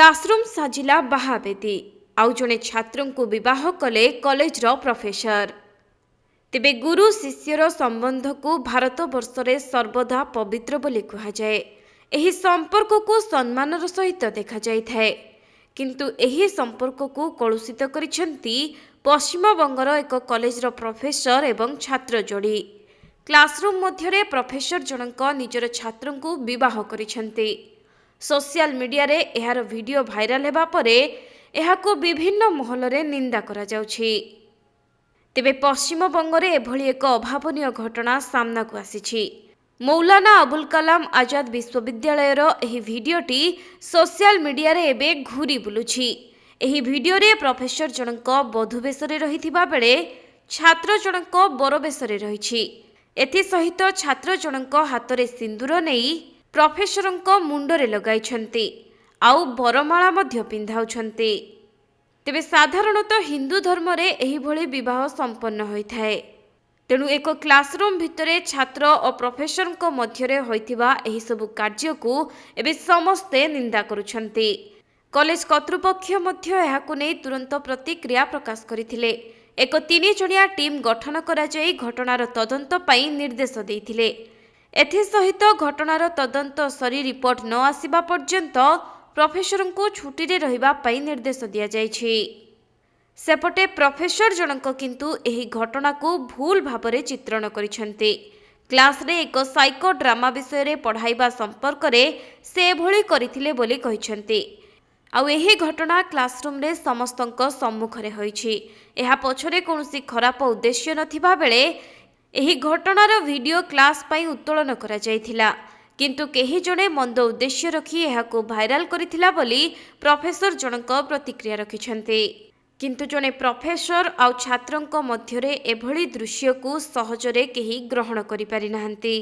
Classroom साजिला बाहाबेदी आउ जड़े छात्र को विवाह कले कॉलेजर प्रोफेसर। तेबे गुरु शिष्यर संबंध को भारत वर्ष रे सर्वदा पवित्र बोली कहुए। एही संपर्क को सम्मानर सहित देखा जाइए, किंतु एही संपर्क को कलुषित करिसेंती पश्चिम बंगर एक कॉलेजर प्रोफेसर एवं छात्र जोड़ी। क्लासरूम मध्यरे प्रोफेसर जनक निजर छात्र को विवाह करिसेंती। सोशल मीडिया रे एहार वीडियो भाइराल हेबा परे एहाको विभिन्न महल रे निंदा करा जाउछि। तेबे पश्चिम बंगरे एभली एक अभावनीय घटना सामना को आसीछि। मौलाना अबुल कलाम आजाद विश्वविद्यालय रो एही भिडियोटी सोशल मीडिया रे एबे घूरी बुलुछि। एही भिडियो रे प्रोफेसर जनक बधू बेशरे रहिथिबा बेले छात्र जनक बर बेशरे रहिछि। एथि सहित छात्र जनक हाथ रे सिंदूर नेई प्रोफेसरଙ୍କ मुंडरे लगाइछन्ति आउ बरमाला मध्य पिंधाउछन्ति। तेबे साधारणतः हिंदू धर्म रे एही भली विवाह संपन्न होइथाय। तेणु एक क्लासरूम भितरे छात्र और प्रोफेसरଙ୍କ मध्यरे होइथिबा एही सब कार्य को एबे समस्ते निंदा करुछन्ति। कॉलेज कर्तृपक्ष मध्य एहाकु नै तुरंत प्रतिक्रिया प्रकाश करिथिले। एक 3 जणिया टीम गठन करा जाई घटनार तदंत पई निर्देश दैथिले। एथिसहित घटनार तदंत सरी रिपोर्ट न आसिबा पर्यंत प्रोफेसर को छुट्टी रे रहिबा पई निर्देश दिया जायछि। सेपटे प्रोफेसर जनक किंतु एही घटना को भूल भाबरे चित्रण करिसेंति। क्लास रे एक साइको ड्रामा विषय रे पढ़ाइबा संपर्क रे से भली करिथिले बोली कहिसेंति। आउ एही घटना क्लासरूम रे समस्तଙ୍କ सम्मुखरे होइछि। एहा पछरे कोनोसी खराब उद्देश्य नथिबा बेले एही घटनार वीडियो क्लास पाई उत्तोलन करा जायथिला, किंतु केही जणे मंद उद्देश्य रखी एहाको भाइराल करिथिला बोली प्रोफेसर जनक प्रतिक्रिया रखिछन्ति। किंतु जणे प्रोफेसर आउ छात्रଙ୍କ ମଧ୍ୟରେ एभली दृश्य को सहजरे केही ग्रहण करि पारि नाहंती।